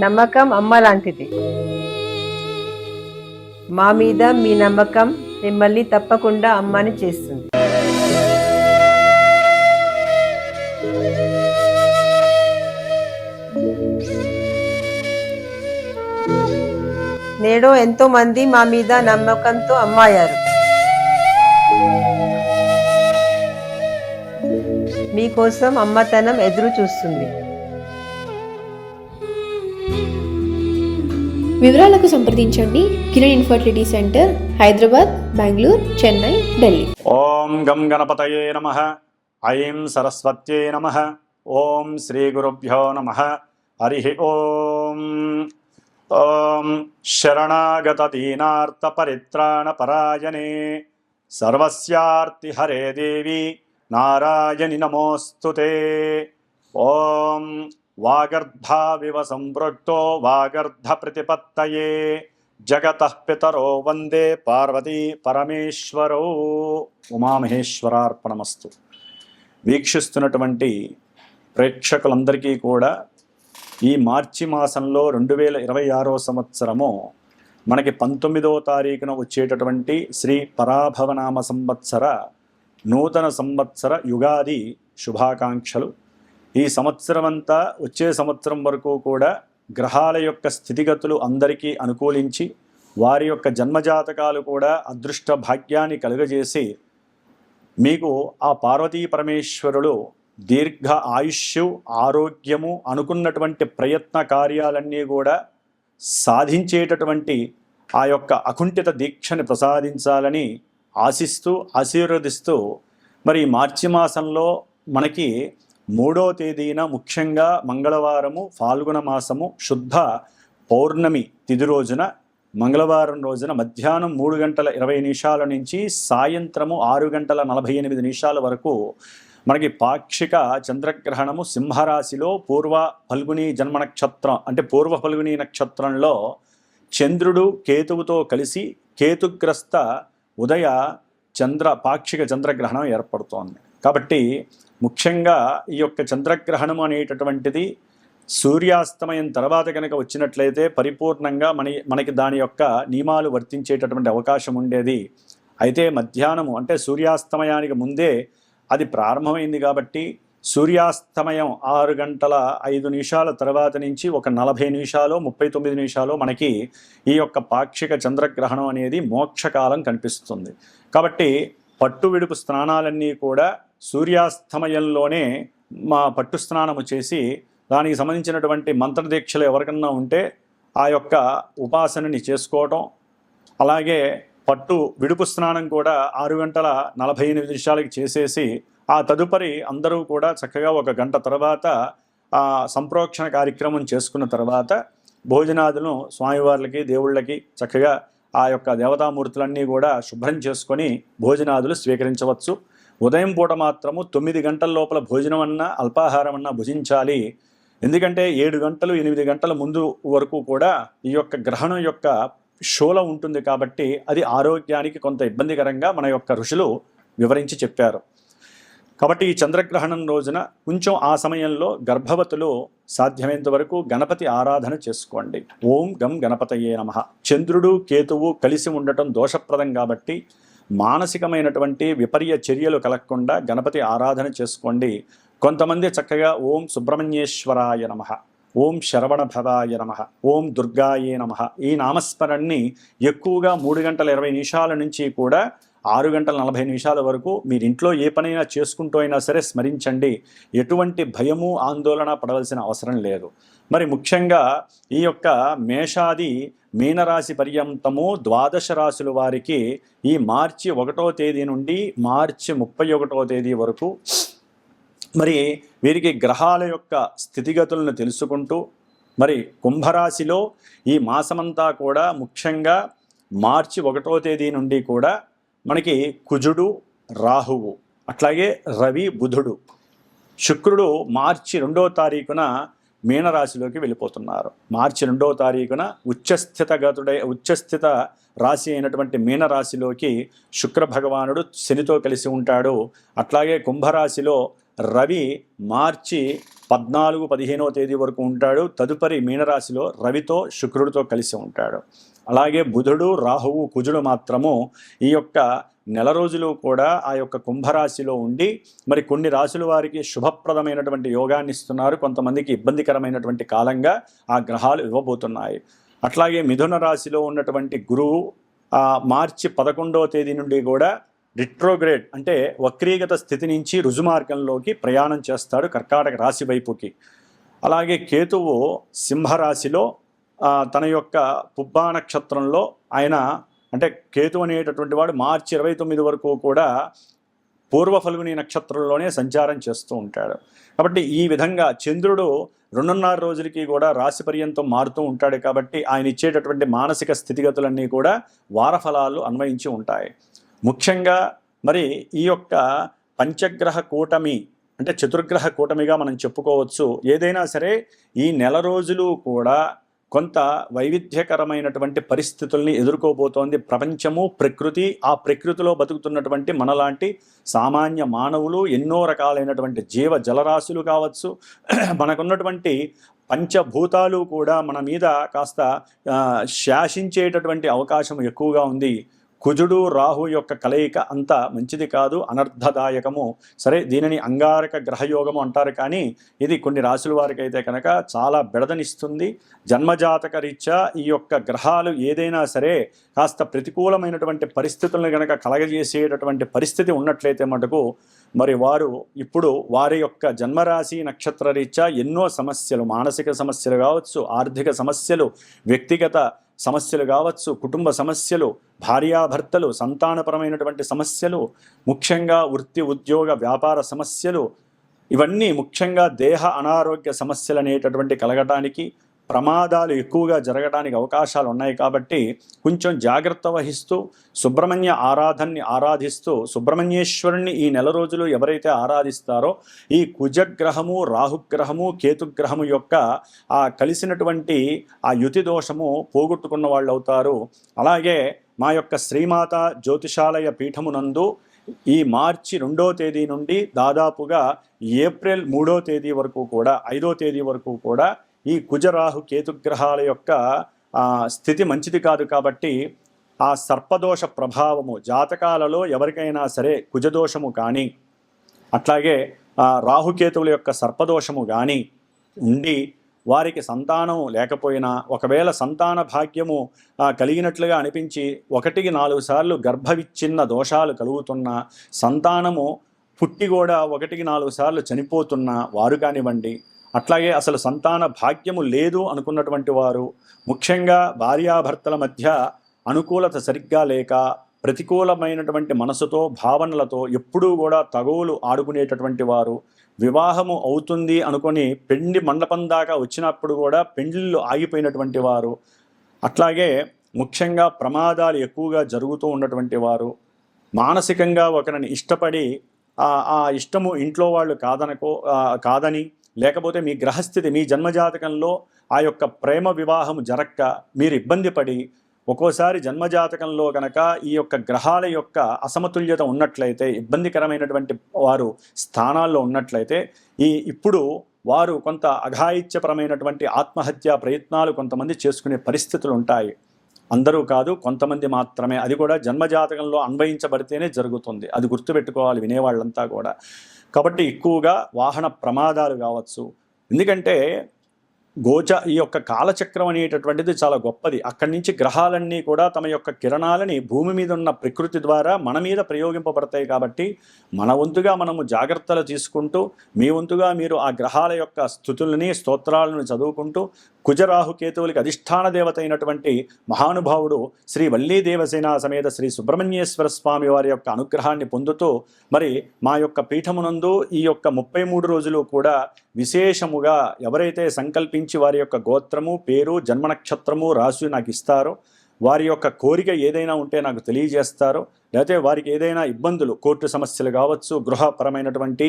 నమ్మకం అమ్మ లాంటిది. మా మీద మీ నమ్మకం మిమ్మల్ని తప్పకుండా అమ్మని చేస్తుంది. నేడు ఎంతో మంది మా మీద నమ్మకంతో అమ్మాయారు. మీకోసం అమ్మతనం ఎదురు చూస్తుంది. వివరాలకు సంప్రదించండి. Kiran infertility centre, Hyderabad, Bengaluru, Chennai, Delhi. ఓం గం గణపతయే నమః. ఐం సరస్వత్యై నమః. ఓం శ్రీ గురుభ్యో నమః. హరి ఓం. ఓం శరణాగత దీనార్త పరిత్రాణ పరాయణే సర్వస్యార్తి హరే దేవి నారాయణి నమోస్తుతే. ఓం వాగర్ధావివ సంపృక్తో వాగర్ధ ప్రతిపత్తయే జగతః పితరో వందే పార్వతీ పరమేశ్వరో. ఉమామహేశ్వరార్పణమస్తు. వీక్షిస్తున్నటువంటి ప్రేక్షకులందరికీ కూడా ఈ మార్చి మాసంలో 2026 సంవత్సరము మనకి 19వ తారీఖున వచ్చేటటువంటి శ్రీ పరాభవనామ సంవత్సర నూతన సంవత్సర యుగాది శుభాకాంక్షలు. ఈ సంవత్సరం అంతా వచ్చే సంవత్సరం వరకు కూడా గ్రహాల యొక్క స్థితిగతులు అందరికీ అనుకూలించి వారి యొక్క జన్మజాతకాలు కూడా అదృష్ట భాగ్యాన్ని కలుగజేసి మీకు ఆ పార్వతీ పరమేశ్వరులు దీర్ఘ ఆయుష్యు ఆరోగ్యము అనుకున్నటువంటి ప్రయత్న కార్యాలన్నీ కూడా సాధించేటటువంటి ఆ యొక్క అకుంఠిత దీక్షని ప్రసాదించాలని ఆశిస్తూ ఆశీర్వదిస్తూ మరి మార్చి మాసంలో మనకి 3వ తేదీన ముఖ్యంగా మంగళవారము ఫాల్గుణ మాసము శుద్ధ పౌర్ణమి తిథి రోజున మంగళవారం రోజున మధ్యాహ్నం 3:20 నుంచి సాయంత్రము 6:48 వరకు మనకి పాక్షిక చంద్రగ్రహణము సింహరాశిలో పూర్వ ఫల్గుని జన్మ నక్షత్రం అంటే పూర్వ ఫల్గుని నక్షత్రంలో చంద్రుడు కేతువుతో కలిసి కేతుగ్రస్త ఉదయ పాక్షిక చంద్రగ్రహణం ఏర్పడుతోంది. కాబట్టి ముఖ్యంగా ఈ యొక్క చంద్రగ్రహణం అనేటటువంటిది సూర్యాస్తమయం తర్వాత కనుక వచ్చినట్లయితే పరిపూర్ణంగా మనకి దాని యొక్క నియమాలు వర్తించేటటువంటి అవకాశం ఉండేది. అయితే మధ్యాహ్నము అంటే సూర్యాస్తమయానికి ముందే అది ప్రారంభమైంది కాబట్టి సూర్యాస్తమయం 6:05 తర్వాత నుంచి ఒక 40 నిమిషాలు 39 నిమిషాలు మనకి ఈ యొక్క పాక్షిక చంద్రగ్రహణం అనేది మోక్షకాలం కనిపిస్తుంది. కాబట్టి పట్టు విడుపు స్నానాలన్నీ కూడా సూర్యాస్తమయంలోనే పట్టు స్నానము చేసి దానికి సంబంధించినటువంటి మంత్రదీక్షలు ఎవరికన్నా ఉంటే ఆ యొక్క ఉపాసనని చేసుకోవటం, అలాగే పట్టు విడుపు స్నానం కూడా 6:48 చేసేసి ఆ తదుపరి అందరూ కూడా చక్కగా 1 గంట తర్వాత సంప్రోక్షణ కార్యక్రమం చేసుకున్న తర్వాత భోజనాదులను స్వామివార్లకి దేవుళ్ళకి చక్కగా ఆ యొక్క దేవతామూర్తులన్నీ కూడా శుభ్రం చేసుకొని భోజనాదులు స్వీకరించవచ్చు. ఉదయం పూట మాత్రము 9 గంటల లోపల భోజనం అన్నా అల్పాహారం అన్నా భుజించాలి. ఎందుకంటే 7 గంటలు 8 గంటల ముందు వరకు కూడా ఈ యొక్క గ్రహణం యొక్క శూల ఉంటుంది కాబట్టి అది ఆరోగ్యానికి కొంత ఇబ్బందికరంగా మన యొక్క ఋషులు వివరించి చెప్పారు. కాబట్టి ఈ చంద్రగ్రహణం రోజున కొంచెం ఆ సమయంలో గర్భవతులు సాధ్యమైనంత వరకు గణపతి ఆరాధన చేసుకోండి. ఓం గం గణపతయే నమః. చంద్రుడు కేతువు కలిసి ఉండటం దోషప్రదం కాబట్టి మానసికమైనటువంటి విపర్య చర్యలు కలగకుండా గణపతి ఆరాధన చేసుకోండి. కొంతమంది చక్కగా ఓం సుబ్రహ్మణ్యేశ్వరాయ నమః, ఓం శరవణభవాయ నమః, ఓం దుర్గాయే నమః ఈ నామస్మరణని ఎక్కువగా 3:20 నుంచి కూడా 6:40 వరకు మీరు ఇంట్లో ఏ పనైనా చేసుకుంటూ అయినా సరే స్మరించండి. ఎటువంటి భయము ఆందోళన పడవలసిన అవసరం లేదు. మరి ముఖ్యంగా ఈ యొక్క మేషాది మీనరాశి పర్యంతము 12 రాశుల వారికి ఈ మార్చి 1వ తేదీ నుండి మార్చి 31వ తేదీ వరకు మరి వీరికి గ్రహాల యొక్క స్థితిగతులను తెలుసుకుంటూ మరి కుంభరాశిలో ఈ మాసమంతా కూడా ముఖ్యంగా మార్చి 1వ తేదీ నుండి కూడా మనకి కుజుడు రాహువు అట్లాగే రవి బుధుడు శుక్రుడు మార్చి 2వ తారీఖున మీనరాశిలోకి వెళ్ళిపోతున్నారు. మార్చి 2వ తారీఖున ఉచ్చస్థిత రాశి అయినటువంటి మీనరాశిలోకి శుక్ర భగవానుడు శనితో కలిసి ఉంటాడు. అట్లాగే కుంభరాశిలో రవి మార్చి 14, 15వ తేదీ వరకు ఉంటాడు. తదుపరి మీనరాశిలో రవితో శుక్రుడితో కలిసి ఉంటాడు. అలాగే బుధుడు, రాహువు, కుజుడు మాత్రము ఈ యొక్క నెల రోజులు కూడా ఆ యొక్క కుంభరాశిలో ఉండి మరి కొన్ని రాశుల వారికి శుభప్రదమైనటువంటి యోగాన్ని ఇస్తున్నారు, కొంతమందికి ఇబ్బందికరమైనటువంటి కాలంగా ఆ గ్రహాలు ఇవ్వబోతున్నాయి. అట్లాగే మిథున రాశిలో ఉన్నటువంటి గురువు మార్చి 11వ తేదీ నుండి కూడా రిట్రోగ్రేడ్ అంటే వక్రీగత స్థితి నుంచి రుజుమార్గంలోకి ప్రయాణం చేస్తాడు కర్కాటక రాశి వైపుకి. అలాగే కేతువు సింహరాశిలో తన యొక్క పుబ్బా నక్షత్రంలో ఆయన అంటే కేతు అనేటటువంటి వాడు మార్చి 29 వరకు కూడా పూర్వ ఫల్గుని నక్షత్రంలోనే సంచారం చేస్తూ ఉంటాడు. కాబట్టి ఈ విధంగా చంద్రుడు 2.5 రోజులకి కూడా రాశి పర్యంతం మారుతూ ఉంటాడు. కాబట్టి ఆయన ఇచ్చేటటువంటి మానసిక స్థితిగతులన్నీ కూడా వారఫలాలు అన్వయించి ఉంటాయి. ముఖ్యంగా మరి ఈ యొక్క పంచగ్రహ కూటమి అంటే చతుర్గ్రహ కూటమిగా మనం చెప్పుకోవచ్చు. ఏదైనా సరే ఈ నెల రోజులు కూడా కొంత వైవిధ్యకరమైనటువంటి పరిస్థితుల్ని ఎదుర్కోబోతోంది ప్రపంచము, ప్రకృతి. ఆ ప్రకృతిలో బతుకుతున్నటువంటి మనలాంటి సామాన్య మానవులు, ఎన్నో రకాలైనటువంటి జీవ జలరాశులు కావచ్చు, మనకున్నటువంటి పంచభూతాలు కూడా మన మీద కాస్త శాసించేటటువంటి అవకాశం ఎక్కువగా ఉంది. కుజుడు రాహు యొక్క కలయిక అంత మంచిది కాదు, అనర్థదాయకము. సరే, దీనిని అంగారక గ్రహయోగము అంటారు, కానీ ఇది కొన్ని రాశుల వారికి అయితే కనుక చాలా బెడదనిస్తుంది. జన్మజాతక రీత్యా ఈ యొక్క గ్రహాలు ఏదైనా సరే కాస్త ప్రతికూలమైనటువంటి పరిస్థితులను కనుక కలగజేసేటటువంటి పరిస్థితి ఉన్నట్లయితే మటుకు మరి వారు ఇప్పుడు వారి యొక్క జన్మరాశి నక్షత్ర రీత్యా ఎన్నో సమస్యలు, మానసిక సమస్యలు కావచ్చు, ఆర్థిక సమస్యలు, వ్యక్తిగత సమస్యలు కావచ్చు, కుటుంబ సమస్యలు, భార్యాభర్తలు, సంతానపరమైనటువంటి సమస్యలు, ముఖ్యంగా వృత్తి ఉద్యోగ వ్యాపార సమస్యలు, ఇవన్నీ ముఖ్యంగా దేహ అనారోగ్య సమస్యలు అనేటటువంటి కలగటానికి, ప్రమాదాలు ఎక్కువగా జరగడానికి అవకాశాలు ఉన్నాయి. కాబట్టి కొంచెం జాగ్రత్త వహిస్తూ సుబ్రహ్మణ్య ఆరాధనని ఆరాధిస్తూ సుబ్రహ్మణ్యేశ్వరుణ్ణి ఈ నెల రోజులు ఎవరైతే ఆరాధిస్తారో ఈ కుజగ్రహము, రాహుగ్రహము, కేతుగ్రహము యొక్క ఆ కలిసినటువంటి ఆ యుతి దోషము పోగొట్టుకున్న వాళ్ళు అవుతారు. అలాగే మా యొక్క శ్రీమాత జ్యోతిషాలయ పీఠమునందు ఈ మార్చి 2వ తేదీ నుండి దాదాపుగా ఏప్రిల్ 3వ తేదీ వరకు కూడా 5వ తేదీ వరకు కూడా ఈ కుజరాహు కేతుగ్రహాల యొక్క స్థితి మంచిది కాదు. కాబట్టి ఆ సర్పదోష ప్రభావము జాతకాలలో ఎవరికైనా సరే కుజదోషము కానీ అట్లాగే రాహుకేతువుల యొక్క సర్పదోషము కానీ ఉండి వారికి సంతానం లేకపోయినా, ఒకవేళ సంతాన భాగ్యము కలిగినట్లుగా అనిపించి 1-4 సార్లు గర్భవిచ్ఛిన్న దోషాలు కలుగుతున్నా, సంతానము పుట్టి కూడా 1-4 సార్లు చనిపోతున్న వారు కానివ్వండి, అట్లాగే అసలు సంతాన భాగ్యము లేదు అనుకున్నటువంటి వారు, ముఖ్యంగా భార్యాభర్తల మధ్య అనుకూలత సరిగ్గా లేక ప్రతికూలమైనటువంటి మనసుతో భావనలతో ఎప్పుడూ కూడా తగవులు ఆడుకునేటటువంటి వారు, వివాహము అవుతుంది అనుకొని పెండి మండపం దాకా వచ్చినప్పుడు కూడా పెండ్లిళ్ళు ఆగిపోయినటువంటి వారు, అట్లాగే ముఖ్యంగా ప్రమాదాలు ఎక్కువగా జరుగుతూ ఉన్నటువంటి వారు, మానసికంగా ఒకరిని ఇష్టపడి ఆ ఇష్టము ఇంట్లో వాళ్ళు కాదని, లేకపోతే మీ గ్రహస్థితి మీ జన్మజాతకంలో ఆ యొక్క ప్రేమ వివాహం జరక్క మీరు ఇబ్బంది పడి, ఒక్కోసారి జన్మజాతకంలో కనుక ఈ యొక్క గ్రహాల యొక్క అసమతుల్యత ఉన్నట్లయితే, ఇబ్బందికరమైనటువంటి వారు స్థానాల్లో ఉన్నట్లయితే ఇప్పుడు వారు కొంత అఘాయిత్యపరమైనటువంటి ఆత్మహత్యా ప్రయత్నాలు కొంతమంది చేసుకునే పరిస్థితులు ఉంటాయి. అందరూ కాదు, కొంతమంది మాత్రమే. అది కూడా జన్మజాతకంలో అన్వయించబడితేనే జరుగుతుంది. అది గుర్తుపెట్టుకోవాలి వినేవాళ్ళంతా కూడా. కాబట్టి ఎక్కువగా వాహన ప్రమాదాలు కావచ్చు. ఎందుకంటే ఈ యొక్క కాలచక్రం అనేటటువంటిది చాలా గొప్పది. అక్కడి నుంచి గ్రహాలన్నీ కూడా తమ యొక్క కిరణాలని భూమి మీద ఉన్న ప్రకృతి ద్వారా మన మీద ప్రయోగింపబడతాయి. కాబట్టి మన వంతుగా మనము జాగ్రత్తలు తీసుకుంటూ, మీ వంతుగా మీరు ఆ గ్రహాల యొక్క స్థుతుల్ని స్తోత్రాలను చదువుకుంటూ కుజరాహు కేతువులకి అధిష్టాన దేవత అయినటువంటి మహానుభావుడు శ్రీ వల్లీ దేవసేన సమేత శ్రీ సుబ్రహ్మణ్యేశ్వర స్వామి వారి యొక్క అనుగ్రహాన్ని పొందుతూ మరి మా యొక్క పీఠమునందు ఈ యొక్క 33 రోజులు కూడా విశేషముగా ఎవరైతే సంకల్పించి వారి యొక్క గోత్రము, పేరు, జన్మ నక్షత్రము రాశి నాకు ఇస్తారో, వారి యొక్క కోరిక ఏదైనా ఉంటే నాకు తెలియజేస్తారో, లేకపోతే వారికి ఏదైనా ఇబ్బందులు, కోర్టు సమస్యలు కావచ్చు, గృహపరమైనటువంటి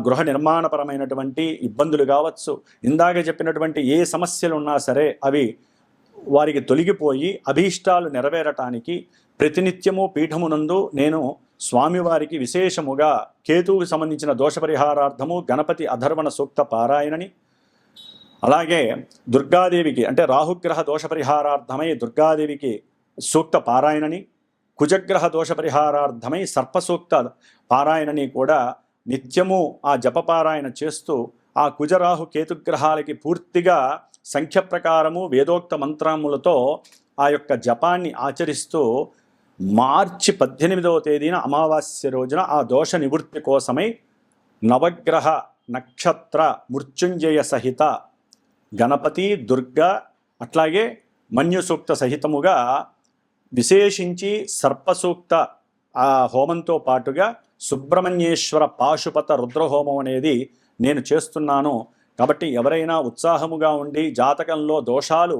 గృహ నిర్మాణపరమైనటువంటి ఇబ్బందులు కావచ్చు, ఇందాక చెప్పినటువంటి ఏ సమస్యలు ఉన్నా సరే అవి వారికి తొలగిపోయి అభీష్టాలు నెరవేరటానికి ప్రతినిత్యము పీఠమునందు నేను స్వామివారికి విశేషముగా కేతువుకు సంబంధించిన దోషపరిహారార్థము గణపతి అధర్వణ సూక్త పారాయణని, అలాగే దుర్గాదేవికి అంటే రాహుగ్రహ దోషపరిహారార్థమై దుర్గాదేవికి సూక్త పారాయణని, కుజగ్రహ దోషపరిహారార్థమై సర్పసూక్త పారాయణని కూడా నిత్యము ఆ జపపారాయణ చేస్తూ ఆ కుజరాహు కేతుగ్రహాలకి పూర్తిగా సంఖ్య ప్రకారము వేదోక్త మంత్రములతో ఆ యొక్క జపాన్ని ఆచరిస్తూ మార్చి 18వ తేదీన అమావాస్య రోజున ఆ దోష నివృత్తి కోసమై నవగ్రహ నక్షత్ర మృత్యుంజయ సహిత గణపతి దుర్గా అట్లాగే మన్యు సూక్త సహితముగా విశేషించి సర్పసూక్త ఆ హోమంతో పాటుగా సుబ్రహ్మణ్యేశ్వర పాశుపత రుద్రహోమం అనేది నేను చేస్తున్నాను. కాబట్టి ఎవరైనా ఉత్సాహముగా ఉండి జాతకంలో దోషాలు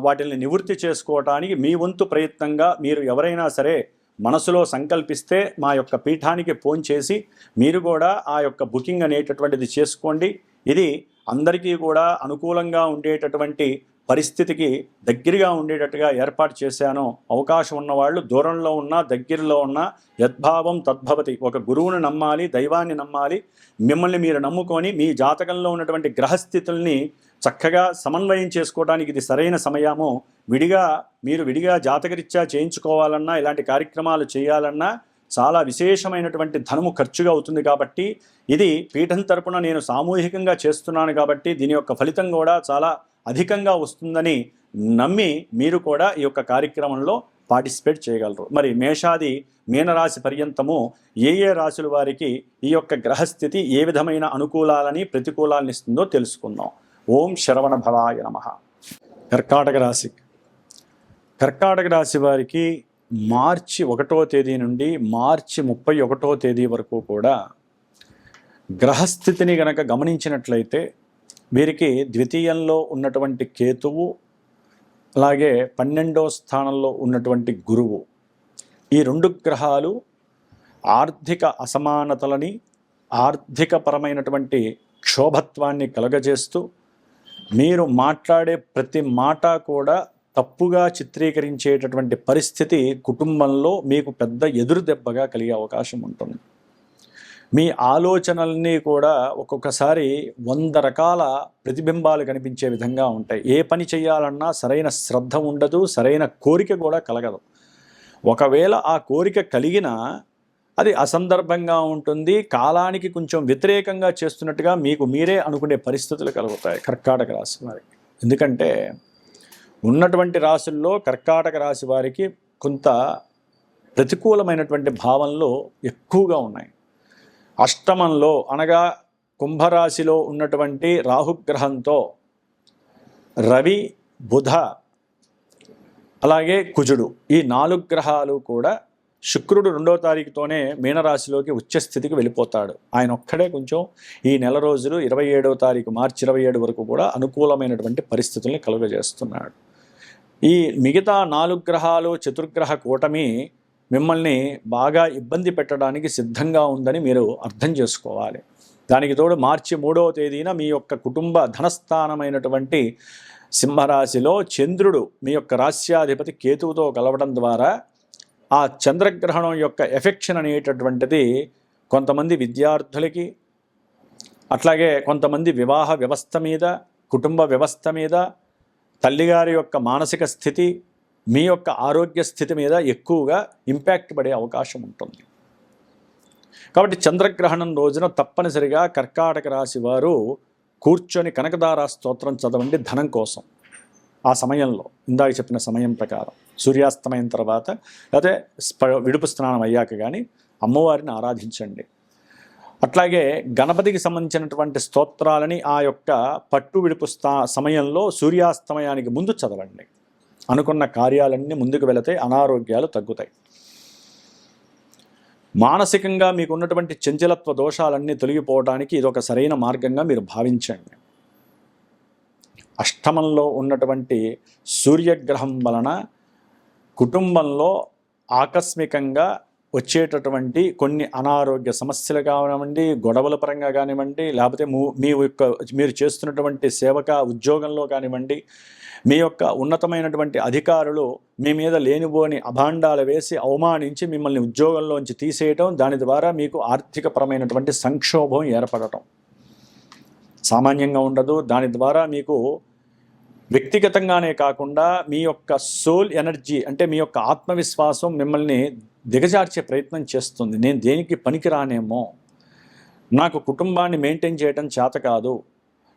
వాటిని నివృత్తి చేసుకోవటానికి మీ వంతు ప్రయత్నంగా మీరు ఎవరైనా సరే మనసులో సంకల్పిస్తే మా యొక్క పీఠానికి ఫోన్ చేసి మీరు కూడా ఆ యొక్క బుకింగ్ అనేటటువంటిది చేసుకోండి. ఇది అందరికీ కూడా అనుకూలంగా ఉండేటటువంటి పరిస్థితికి దగ్గరగా ఉండేటట్టుగా ఏర్పాటు చేశాను. అవకాశం ఉన్నవాళ్ళు దూరంలో ఉన్నా దగ్గరలో ఉన్నా యద్భావం తద్భవతి. ఒక గురువుని నమ్మాలి, దైవాన్ని నమ్మాలి. మిమ్మల్ని మీరు నమ్ముకొని మీ జాతకంలో ఉన్నటువంటి గ్రహస్థితుల్ని చక్కగా సమన్వయం చేసుకోవడానికి ఇది సరైన సమయము. మీరు విడిగా జాతకరీత్యా చేయించుకోవాలన్నా ఇలాంటి కార్యక్రమాలు చేయాలన్నా చాలా విశేషమైనటువంటి ధనము ఖర్చుగా అవుతుంది. కాబట్టి ఇది పీఠం తరపున నేను సామూహికంగా చేస్తున్నాను కాబట్టి దీని యొక్క ఫలితం కూడా చాలా అధికంగా వస్తుందని నమ్మి మీరు కూడా ఈ యొక్క కార్యక్రమంలో పార్టిసిపేట్ చేయగలరు. మరి మేషాది మీనరాశి పర్యంతము ఏ రాశుల వారికి ఈ యొక్క గ్రహస్థితి ఏ విధమైన అనుకూలాలని ప్రతికూలాలను ఇస్తుందో తెలుసుకుందాం. ఓం శరవణ భవాయ నమః. కర్కాటక రాశి. కర్కాటక రాశి వారికి మార్చి 1వ తేదీ నుండి మార్చి 31వ తేదీ వరకు కూడా గ్రహస్థితిని గనక గమనించినట్లయితే వీరికి ద్వితీయంలో ఉన్నటువంటి కేతువు, అలాగే 12వ స్థానంలో ఉన్నటువంటి గురువు, ఈ 2 గ్రహాలు ఆర్థిక అసమానతలని, ఆర్థికపరమైనటువంటి క్షోభత్వాన్ని కలగజేస్తూ మీరు మాట్లాడే ప్రతి మాట కూడా తప్పుగా చిత్రీకరించేటటువంటి పరిస్థితి కుటుంబంలో మీకు పెద్ద ఎదురు దెబ్బగా కలిగే అవకాశం ఉంటుంది. మీ ఆలోచనల్ని కూడా ఒక్కొక్కసారి 100 రకాల ప్రతిబింబాలు కనిపించే విధంగా ఉంటాయి. ఏ పని చేయాలన్నా సరైన శ్రద్ధ ఉండదు, సరైన కోరిక కూడా కలగదు. ఒకవేళ ఆ కోరిక కలిగినా అది అసందర్భంగా ఉంటుంది, కాలానికి కొంచెం వ్యతిరేకంగా చేస్తున్నట్టుగా మీకు మీరే అనుకునే పరిస్థితులు కలుగుతాయి కర్కాటక రాశి వారికి. ఎందుకంటే ఉన్నటువంటి రాశుల్లో కర్కాటక రాశి వారికి కొంత ప్రతికూలమైనటువంటి భావనలు ఎక్కువగా ఉన్నాయి. అష్టమంలో అనగా కుంభరాశిలో ఉన్నటువంటి రాహుగ్రహంతో రవి, బుధ, అలాగే కుజుడు, ఈ 4 గ్రహాలు కూడా శుక్రుడు 2వ తారీఖుతోనే మీనరాశిలోకి ఉచ్చస్థితికి వెళ్ళిపోతాడు. ఆయన ఒక్కడే కొంచెం ఈ నెల రోజులు 27వ తారీఖు మార్చి 27 వరకు కూడా అనుకూలమైనటువంటి పరిస్థితుల్ని కలుగజేస్తున్నాడు. ఈ మిగతా 4 గ్రహాలు చతుర్గ్రహ కూటమి మిమ్మల్ని బాగా ఇబ్బంది పెట్టడానికి సిద్ధంగా ఉందని మీరు అర్థం చేసుకోవాలి. దానికి తోడు మార్చి 3వ తేదీన మీ యొక్క కుటుంబ ధనస్థానమైనటువంటి సింహరాశిలో చంద్రుడు మీ యొక్క రాశ్యాధిపతి కేతువుతో కలవడం ద్వారా ఆ చంద్రగ్రహణం యొక్క ఎఫెక్షన్ అనేటటువంటిది కొంతమంది విద్యార్థులకి, అట్లాగే కొంతమంది వివాహ వ్యవస్థ మీద, కుటుంబ వ్యవస్థ మీద, తల్లిగారి యొక్క మానసిక స్థితి, మీ యొక్క ఆరోగ్య స్థితి మీద ఎక్కువగా ఇంపాక్ట్ పడే అవకాశం ఉంటుంది. కాబట్టి చంద్రగ్రహణం రోజున తప్పనిసరిగా కర్కాటక రాశి వారు కూర్చొని కనకదార స్తోత్రం చదవండి ధనం కోసం. ఆ సమయంలో ఇందాక చెప్పిన సమయం ప్రకారం సూర్యాస్తమయం తర్వాత లేకపోతే విడుపు స్నానం అయ్యాక కానీ అమ్మవారిని ఆరాధించండి. అట్లాగే గణపతికి సంబంధించినటువంటి స్తోత్రాలని ఆ యొక్క పట్టు విడుపు సమయంలో సూర్యాస్తమయానికి ముందు చదవండి. అనుకున్న కార్యాలన్నీ ముందుకు వెళితే అనారోగ్యాలు తగ్గుతాయి. మానసికంగా మీకు ఉన్నటువంటి చంచలత్వ దోషాలన్నీ తొలగిపోవడానికి ఇది ఒక సరైన మార్గంగా మీరు భావించండి. అష్టమంలో ఉన్నటువంటి సూర్యగ్రహం వలన కుటుంబంలో ఆకస్మికంగా వచ్చేటటువంటి కొన్ని అనారోగ్య సమస్యలు కానివ్వండి, గొడవల పరంగా కానివ్వండి, లేకపోతే మీరు చేస్తున్నటువంటి సేవక ఉద్యోగంలో కానివ్వండి, మీ యొక్క ఉన్నతమైనటువంటి అధికారులు మీ మీద లేనిపోని అభాండాలు వేసి అవమానించి మిమ్మల్ని ఉద్యోగంలోంచి తీసేయటం, దాని ద్వారా మీకు ఆర్థికపరమైనటువంటి సంక్షోభం ఏర్పడటం సామాన్యంగా ఉండదు. దాని ద్వారా మీకు వ్యక్తిగతంగానే కాకుండా మీ యొక్క సోల్ ఎనర్జీ అంటే మీ యొక్క ఆత్మవిశ్వాసం మిమ్మల్ని దిగజార్చే ప్రయత్నం చేస్తుంది. నేను దేనికి పనికిరానేమో, నాకు కుటుంబాన్ని మెయింటైన్ చేయడం చేత కాదు,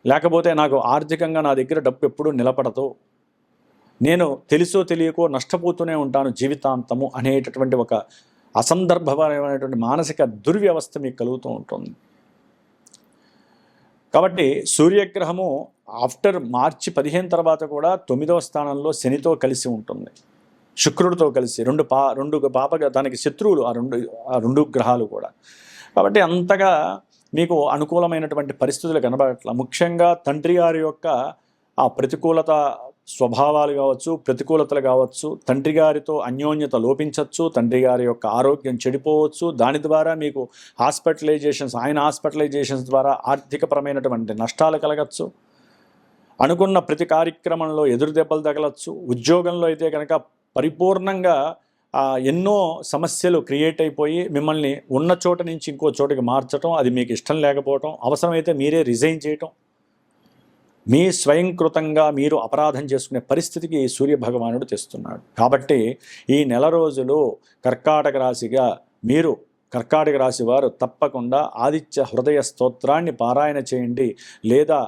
లేకపోతే నాకు ఆర్థికంగా నా దగ్గర డబ్బు ఎప్పుడూ నిలబడదు, నేను తెలుసో తెలియకో నష్టపోతూనే ఉంటాను జీవితాంతము అనేటటువంటి ఒక అసందర్భమైనటువంటి మానసిక దుర్వ్యవస్థ మీకు కలుగుతూ ఉంటుంది. కాబట్టి సూర్యగ్రహము ఆఫ్టర్ మార్చి 15 తర్వాత కూడా 9వ స్థానంలో శనితో కలిసి ఉంటుంది, శుక్రుడితో కలిసి రెండు పాపగా దానికి శత్రువులు ఆ రెండు గ్రహాలు కూడా. కాబట్టి అంతగా మీకు అనుకూలమైనటువంటి పరిస్థితులు కనబడట్ల. ముఖ్యంగా తండ్రి గారి యొక్క ఆ ప్రతికూలత స్వభావాలు కావచ్చు, ప్రతికూలతలు కావచ్చు, తండ్రి గారితో అన్యోన్యత లోపించవచ్చు, తండ్రి గారి యొక్క ఆరోగ్యం చెడిపోవచ్చు, దాని ద్వారా మీకు ఆయన హాస్పిటలైజేషన్స్ ద్వారా ఆర్థికపరమైనటువంటి నష్టాలు కలగచ్చు, అనుకున్న ప్రతి కార్యక్రమంలో ఎదురు దెబ్బలు తగలచ్చు, ఉద్యోగంలో అయితే కనుక పరిపూర్ణంగా ఎన్నో సమస్యలు క్రియేట్ అయిపోయి మిమ్మల్ని ఉన్న చోట నుంచి ఇంకో చోటికి మార్చడం, అది మీకు ఇష్టం లేకపోవటం, అవసరమైతే మీరే రిజైన్ చేయటం, మీ స్వయంకృతంగా మీరు అపరాధం చేసుకునే పరిస్థితికి సూర్య భగవానుడు తెస్తున్నాడు. కాబట్టి ఈ నెల రోజులు కర్కాటక రాశి వారు తప్పకుండా ఆదిత్య హృదయ స్తోత్రాన్ని పారాయణ చేయండి, లేదా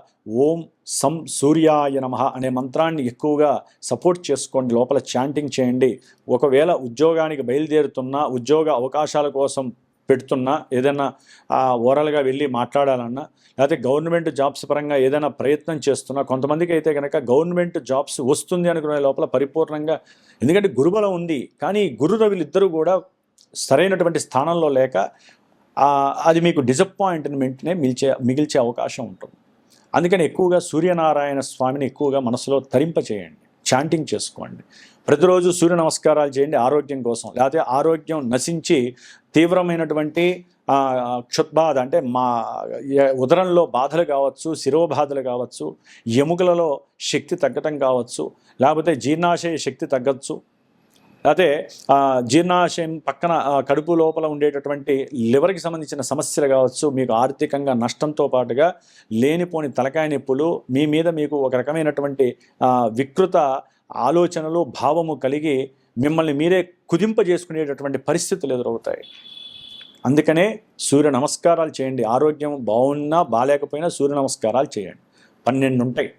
ఓం సం సూర్యాయ నమః అనే మంత్రాన్ని ఎక్కువగా సపోర్ట్ చేసుకోండి, లోపల చాంటింగ్ చేయండి. ఒకవేళ ఉద్యోగానికి బయలుదేరుతున్నా, ఉద్యోగ అవకాశాల కోసం పెడుతున్నా, ఏదైనా ఓరల్గా వెళ్ళి మాట్లాడాలన్నా, లేకపోతే గవర్నమెంట్ జాబ్స్ పరంగా ఏదైనా ప్రయత్నం చేస్తున్నా, కొంతమందికి అయితే కనుక గవర్నమెంట్ జాబ్స్ వస్తుంది అనుకునే లోపల పరిపూర్ణంగా, ఎందుకంటే గురుబలం ఉంది కానీ గురు రవిలిద్దరూ కూడా సరైనటువంటి స్థానంలో లేక అది మీకు డిసప్పాయింట్మెంట్నే మిగిల్చే అవకాశం ఉంటుంది. అందుకని ఎక్కువగా సూర్యనారాయణ స్వామిని ఎక్కువగా మనసులో తరింపచేయండి, చాంటింగ్ చేసుకోండి, ప్రతిరోజు సూర్య నమస్కారాలు చేయండి ఆరోగ్యం కోసం. లేకపోతే ఆరోగ్యం నశించి తీవ్రమైనటువంటి క్షుద్బాధ అంటే ఉదరంలో బాధలు కావచ్చు, శిరోబాధలు కావచ్చు, ఎముకలలో శక్తి తగ్గటం కావచ్చు, లేకపోతే జీర్ణాశయ శక్తి తగ్గచ్చు, లేకపోతే జీర్ణాశయం పక్కన కడుపు లోపల ఉండేటటువంటి లివర్కి సంబంధించిన సమస్యలు కావచ్చు, మీకు ఆర్థికంగా నష్టంతో పాటుగా లేనిపోని తలకాయ నొప్పులు, మీ మీద మీకు ఒక రకమైనటువంటి వికృత ఆలోచనలు భావము కలిగి మిమ్మల్ని మీరే కుదింపజేసుకునేటటువంటి పరిస్థితులు ఎదురవుతాయి. అందుకనే సూర్య నమస్కారాలు చేయండి. ఆరోగ్యం బాగున్నా బాలేకపోయినా సూర్య నమస్కారాలు చేయండి. 12 ఉంటాయి.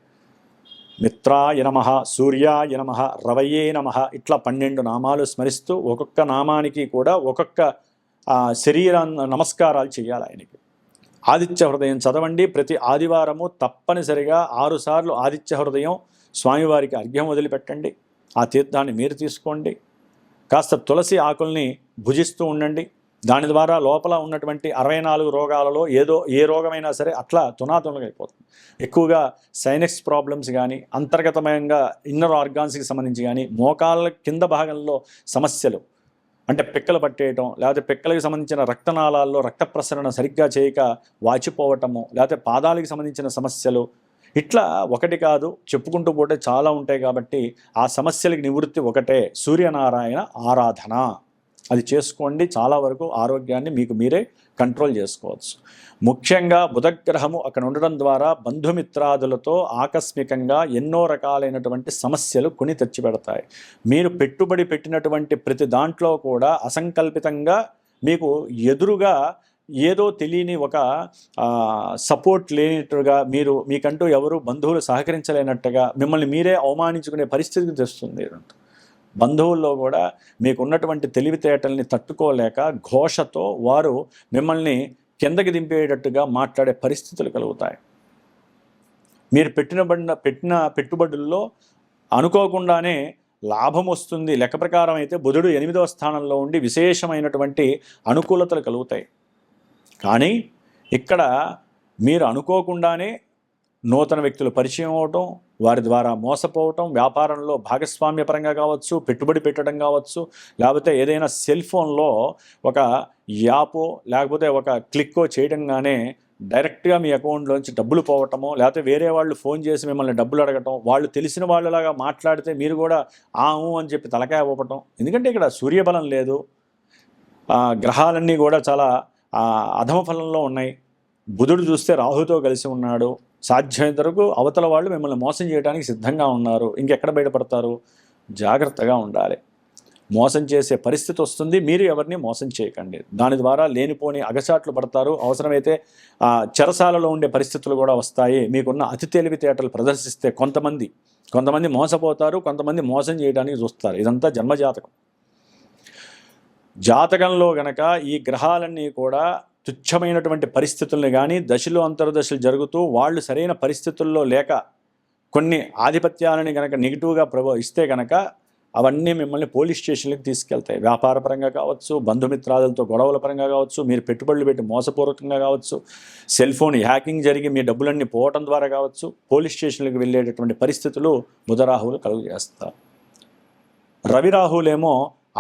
మిత్రాయ నమః, సూర్యాయ నమః, రవయే నమః, ఇట్లా 12 నామాలు స్మరిస్తూ ఒక్కొక్క నామానికి కూడా ఒక్కొక్క శరీరాన్ని నమస్కారాలు చేయాలి ఆయనకి. ఆదిత్య హృదయం చదవండి. ప్రతి ఆదివారము తప్పనిసరిగా 6 సార్లు ఆదిత్య హృదయం స్వామివారికి అర్ఘ్యం వదిలిపెట్టండి. ఆ తీర్థాన్ని మీరు తీసుకోండి. కాస్త తులసి ఆకుల్ని భుజిస్తూ ఉండండి. దాని ద్వారా లోపల ఉన్నటువంటి 64 రోగాలలో ఏ రోగమైనా సరే అట్లా తునాతునగైపోతుంది. ఎక్కువగా సైనస్ ప్రాబ్లమ్స్ కానీ, అంతర్గతమైన ఇన్నర్ ఆర్గాన్స్కి సంబంధించి కానీ, మోకాళ్ళ కింద భాగంలో సమస్యలు అంటే పిక్కలు పట్టేయటం, లేకపోతే పిక్కలకు సంబంధించిన రక్తనాళాల్లో రక్త ప్రసరణ సరిగ్గా చేయక వాచిపోవటము, లేకపోతే పాదాలకు సంబంధించిన సమస్యలు, ఇట్లా ఒకటి కాదు చెప్పుకుంటూ పోతే చాలా ఉంటాయి. కాబట్టి ఆ సమస్యలకి నివృత్తి ఒకటే, సూర్యనారాయణ ఆరాధన. అది చేసుకోండి. చాలా వరకు ఆరోగ్యాన్ని మీకు మీరే కంట్రోల్ చేసుకోవచ్చు. ముఖ్యంగా బుధగ్రహము అక్కడ ఉండడం ద్వారా బంధుమిత్రాదులతో ఆకస్మికంగా ఎన్నో రకాలైనటువంటి సమస్యలు కొని తెచ్చిపెడతాయి. మీరు పెట్టుబడి పెట్టినటువంటి ప్రతి దాంట్లో కూడా అసంకల్పితంగా మీకు ఎదురుగా ఏదో తెలియని ఒక సపోర్ట్ లేనట్టుగా, మీకంటూ ఎవరు బంధువులు సహకరించలేనట్టుగా మిమ్మల్ని మీరే అవమానించుకునే పరిస్థితికి తెస్తుంది. బంధువుల్లో కూడా మీకున్నటువంటి తెలివితేటల్ని తట్టుకోలేక ఘోషతో వారు మిమ్మల్ని కిందకి దింపేటట్టుగా మాట్లాడే పరిస్థితులు కలుగుతాయి. మీరు పెట్టిన పెట్టుబడుల్లో అనుకోకుండానే లాభం వస్తుంది. లెక్క ప్రకారం అయితే బుధుడు 8వ స్థానంలో ఉండి విశేషమైనటువంటి అనుకూలతలు కలుగుతాయి. కానీ ఇక్కడ మీరు అనుకోకుండానే నూతన వ్యక్తులు పరిచయం అవటం, వారి ద్వారా మోసపోవటం, వ్యాపారంలో భాగస్వామ్య పరంగా కావచ్చు, పెట్టుబడి పెట్టడం కావచ్చు, లేకపోతే ఏదైనా సెల్ ఫోన్లో ఒక యాపో లేకపోతే ఒక క్లిక్కో చేయడంగానే డైరెక్ట్గా మీ అకౌంట్లోంచి డబ్బులు పోవటము, లేకపోతే వేరే వాళ్ళు ఫోన్ చేసి మిమ్మల్ని డబ్బులు అడగటం, వాళ్ళు తెలిసిన వాళ్ళలాగా మాట్లాడితే మీరు కూడా అని చెప్పి తలకాయ ఊపటం. ఎందుకంటే ఇక్కడ సూర్యబలం లేదు, గ్రహాలన్నీ కూడా చాలా అధమ ఫలంలో ఉన్నాయి. బుధుడు చూస్తే రాహుతో కలిసి ఉన్నాడు. సాధ్యమైనంత వరకు అవతల వాళ్ళు మిమ్మల్ని మోసం చేయడానికి సిద్ధంగా ఉన్నారు. ఇంకెక్కడ బయటపడతారు? జాగ్రత్తగా ఉండాలి. మోసం చేసే పరిస్థితి వస్తుంది. మీరు ఎవరిని మోసం చేయకండి. దాని ద్వారా లేనిపోని అగచాట్లు పడతారు. అవసరమైతే చెరసాలలో ఉండే పరిస్థితులు కూడా వస్తాయి. మీకున్న అతి తెలివితేటలు ప్రదర్శిస్తే కొంతమంది మోసపోతారు, కొంతమంది మోసం చేయడానికి చూస్తారు. ఇదంతా జన్మజాతకం. జాతకంలో గనక ఈ గ్రహాలన్నీ కూడా తుచ్చమైనటువంటి పరిస్థితుల్ని కానీ దశలు అంతర్దశలు జరుగుతూ వాళ్ళు సరైన పరిస్థితుల్లో లేక కొన్ని ఆధిపత్యాలని కనుక నెగిటివ్గా ఇస్తే కనుక అవన్నీ మిమ్మల్ని పోలీస్ స్టేషన్లకు తీసుకెళ్తాయి. వ్యాపార పరంగా కావచ్చు, బంధుమిత్రాదులతో గొడవల పరంగా కావచ్చు, మీరు పెట్టుబడులు పెట్టి మోసపూర్వకంగా కావచ్చు, సెల్ ఫోన్ హ్యాకింగ్ జరిగి మీ డబ్బులన్నీ పోవటం ద్వారా కావచ్చు, పోలీస్ స్టేషన్లకు వెళ్ళేటటువంటి పరిస్థితులు బుధరాహువులు కలుగు చేస్తారు. రవిరాహువులేమో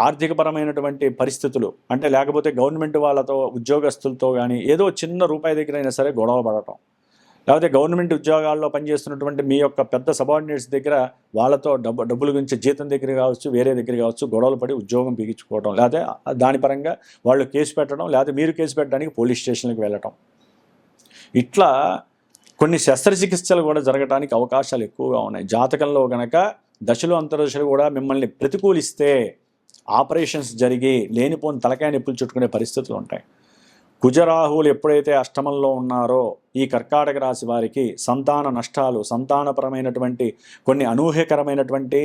ఆర్థికపరమైనటువంటి పరిస్థితులు, అంటే లేకపోతే గవర్నమెంట్ వాళ్ళతో ఉద్యోగస్తులతో కానీ ఏదో చిన్న రూపాయి దగ్గర అయినా సరే గొడవ పడటం, లేకపోతే గవర్నమెంట్ ఉద్యోగాల్లో పనిచేస్తున్నటువంటి మీ యొక్క పెద్ద సబార్డినేట్స్ దగ్గర వాళ్ళతో డబ్బుల గురించి జీతం దగ్గర కావచ్చు, వేరే దగ్గర కావచ్చు గొడవలు పడి ఉద్యోగం బిగించుకోవడం, లేకపోతే దాని పరంగా వాళ్ళు కేసు పెట్టడం, లేకపోతే మీరు కేసు పెట్టడానికి పోలీస్ స్టేషన్లకు వెళ్ళటం, ఇట్లా కొన్ని శస్త్రచికిత్సలు కూడా జరగడానికి అవకాశాలు ఎక్కువగా ఉన్నాయి. జాతకంలో కనుక దశలు అంతర్దశలు కూడా మిమ్మల్ని ప్రతికూలిస్తే ఆపరేషన్స్ జరిగి లేనిపోని తలకాయ నొప్పులు చుట్టుకునే పరిస్థితులు ఉంటాయి. కుజరాహువులు ఎప్పుడైతే అష్టమంలో ఉన్నారో ఈ కర్కాటక రాశి వారికి సంతాన నష్టాలు, సంతానపరమైనటువంటి కొన్ని అనూహ్యకరమైనటువంటి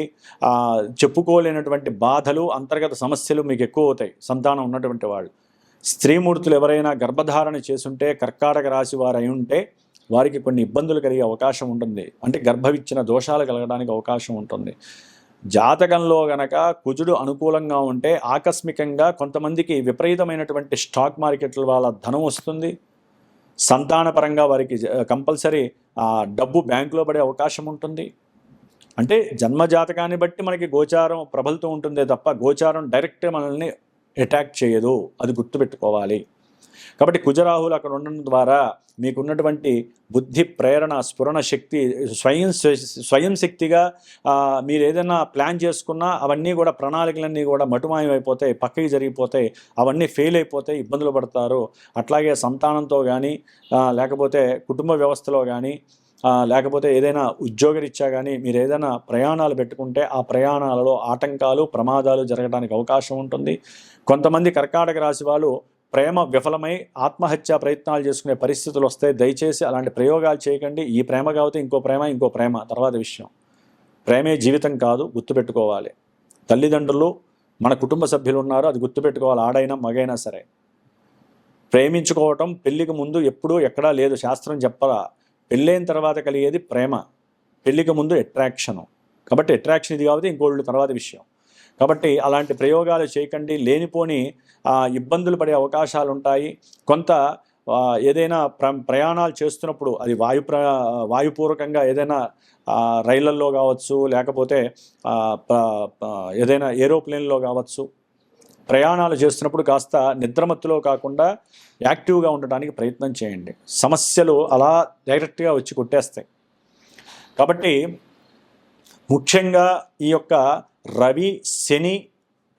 చెప్పుకోలేనటువంటి బాధలు, అంతర్గత సమస్యలు మీకు ఎక్కువ అవుతాయి. సంతానం ఉన్నటువంటి వాళ్ళు, స్త్రీమూర్తులు ఎవరైనా గర్భధారణ చేసుంటే కర్కాటక రాశి వారు అయి ఉంటే వారికి కొన్ని ఇబ్బందులు కలిగే అవకాశం ఉంటుంది. అంటే గర్భవిచ్చిన దోషాలు కలగడానికి అవకాశం ఉంటుంది. జాతకంలో గనక కుజుడు అనుకూలంగా ఉంటే ఆకస్మికంగా కొంతమందికి విపరీతమైనటువంటి స్టాక్ మార్కెట్ల వాళ్ళ ధనం వస్తుంది. సంతానపరంగా వారికి కంపల్సరీ డబ్బు బ్యాంకులో పడే అవకాశం ఉంటుంది. అంటే జన్మజాతకాన్ని బట్టి మనకి గోచారం ప్రబలుతూ ఉంటుందే తప్ప గోచారం డైరెక్ట్గా మనల్ని అటాక్ చేయదు, అది గుర్తుపెట్టుకోవాలి. కాబట్టి కుజరాహులు అక్కడ ఉండడం ద్వారా మీకున్నటువంటి బుద్ధి, ప్రేరణ, స్ఫురణ శక్తి, స్వయం శక్తిగా మీరు ఏదైనా ప్లాన్ చేసుకున్నా అవన్నీ కూడా ప్రణాళికలన్నీ కూడా మటుమాయం అయిపోతాయి, పక్కకి జరిగిపోతాయి, అవన్నీ ఫెయిల్ అయిపోతాయి, ఇబ్బందులు పడతారు. అట్లాగే సంతానంతో కానీ లేకపోతే కుటుంబ వ్యవస్థలో కానీ లేకపోతే ఏదైనా ఉద్యోగరీత్యా కానీ మీరు ఏదైనా ప్రయాణాలు పెట్టుకుంటే ఆ ప్రయాణాలలో ఆటంకాలు, ప్రమాదాలు జరగడానికి అవకాశం ఉంటుంది. కొంతమంది కర్కాటక రాశి వాళ్ళు ప్రేమ విఫలమై ఆత్మహత్యా ప్రయత్నాలు చేసుకునే పరిస్థితులు వస్తాయి. దయచేసి అలాంటి ప్రయోగాలు చేయకండి. ఈ ప్రేమ కాకపోతే ఇంకో ప్రేమ తర్వాత విషయం. ప్రేమే జీవితం కాదు, గుర్తుపెట్టుకోవాలి. తల్లిదండ్రులు, మన కుటుంబ సభ్యులు ఉన్నారు, అది గుర్తుపెట్టుకోవాలి. ఆడైనా మగైనా సరే ప్రేమించుకోవటం పెళ్లికి ముందు ఎప్పుడూ ఎక్కడా లేదు, శాస్త్రం చెప్పరా. పెళ్ళైన తర్వాత కలిగేది ప్రేమ, పెళ్లికి ముందు అట్రాక్షను. కాబట్టి అట్రాక్షన్ ఇది కాబట్టి ఇంకోళ్ళు తర్వాత విషయం. కాబట్టి అలాంటి ప్రయోగాలు చేయకండి. లేనిపోని ఇబ్బందులు పడే అవకాశాలు ఉంటాయి. కొంత ఏదైనా ప్రయాణాలు చేస్తున్నప్పుడు అది వాయుపూర్వకంగా ఏదైనా రైళ్లల్లో కావచ్చు, లేకపోతే ఏదైనా ఏరోప్లేన్లో కావచ్చు, ప్రయాణాలు చేస్తున్నప్పుడు కాస్త నిద్రమత్తులో కాకుండా యాక్టివ్గా ఉండడానికి ప్రయత్నం చేయండి. సమస్యలు అలా డైరెక్ట్గా వచ్చి కొట్టేస్తాయి. కాబట్టి ముఖ్యంగా ఈ యొక్క రవి, శని,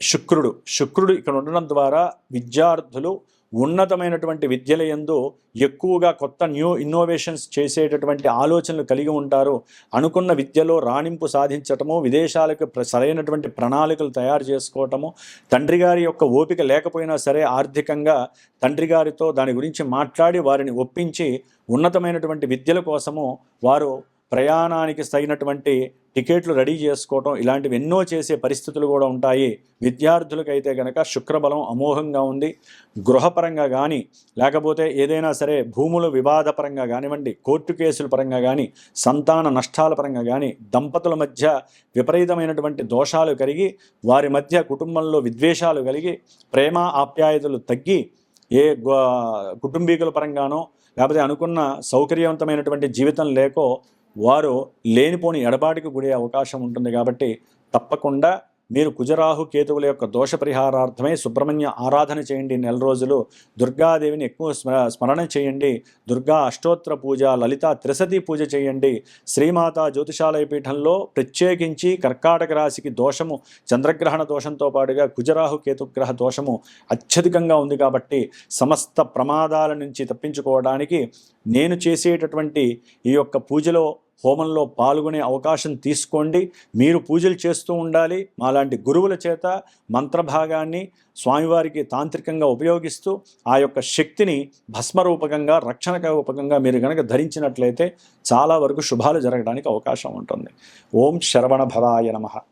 శుక్రుడు ఇక్కడ ఉండడం ద్వారా విద్యార్థులు ఉన్నతమైనటువంటి విద్యల యందు ఎక్కువగా కొత్త ఇన్నోవేషన్స్ చేసేటటువంటి ఆలోచనలు కలిగి ఉంటారు. అనుకున్న విద్యలో రాణింపు సాధించటము, విదేశాలకు సరైనటువంటి ప్రణాళికలు తయారు చేసుకోవటము, తండ్రి గారి యొక్క ఓపిక లేకపోయినా సరే ఆర్థికంగా తండ్రి గారితో దాని గురించి మాట్లాడి వారిని ఒప్పించి ఉన్నతమైనటువంటి విద్యల కోసము వారు ప్రయాణానికి తగినటువంటి టికెట్లు రెడీ చేసుకోవటం, ఇలాంటివి ఎన్నో చేసే పరిస్థితులు కూడా ఉంటాయి. విద్యార్థులకైతే కనుక శుక్రబలం అమోఘంగా ఉంది. గృహపరంగా కానీ లేకపోతే ఏదైనా సరే భూముల వివాదపరంగా కానివ్వండి, కోర్టు కేసుల పరంగా కానీ, సంతాన నష్టాల పరంగా కానీ, దంపతుల మధ్య విపరీతమైనటువంటి దోషాలు కలిగి వారి మధ్య కుటుంబంలో విద్వేషాలు కలిగి ప్రేమ ఆప్యాయతలు తగ్గి ఏ కుటుంబీకుల పరంగానో లేకపోతే అనుకున్న సౌకర్యవంతమైనటువంటి జీవితం లేకో వారు లేనిపోని ఎడబాటుకు గురే అవకాశం ఉంటుంది. కాబట్టి తప్పకుండా మీరు కుజరాహు కేతువుల యొక్క దోష పరిహారార్థమై సుబ్రహ్మణ్య ఆరాధన చేయండి. నెల రోజులు దుర్గాదేవిని ఎక్కువ స్మరణ చేయండి. దుర్గా అష్టోత్తర పూజ, లలిత త్రిశతి పూజ చేయండి. శ్రీమాత జ్యోతిషాలయ పీఠంలో ప్రత్యేకించి కర్కాటక రాశికి దోషము చంద్రగ్రహణ దోషంతో పాటుగా కుజరాహు కేతుగ్రహ దోషము అత్యధికంగా ఉంది. కాబట్టి సమస్త ప్రమాదాల నుంచి తప్పించుకోవడానికి నేను చేసేటటువంటి ఈ యొక్క పూజలో హోమంలో పాల్గొనే అవకాశం తీసుకోండి. మీరు పూజలు చేస్తూ ఉండాలి. మాలాంటి గురువుల చేత మంత్రభాగాన్ని స్వామివారికి తాంత్రికంగా ఉపయోగిస్తూ ఆ యొక్క శక్తిని భస్మరూపకంగా, రక్షణ రూపకంగా మీరు కనుక ధరించినట్లయితే చాలా వరకు శుభాలు జరగడానికి అవకాశం ఉంటుంది. ఓం శరవణ భవాయ నమః.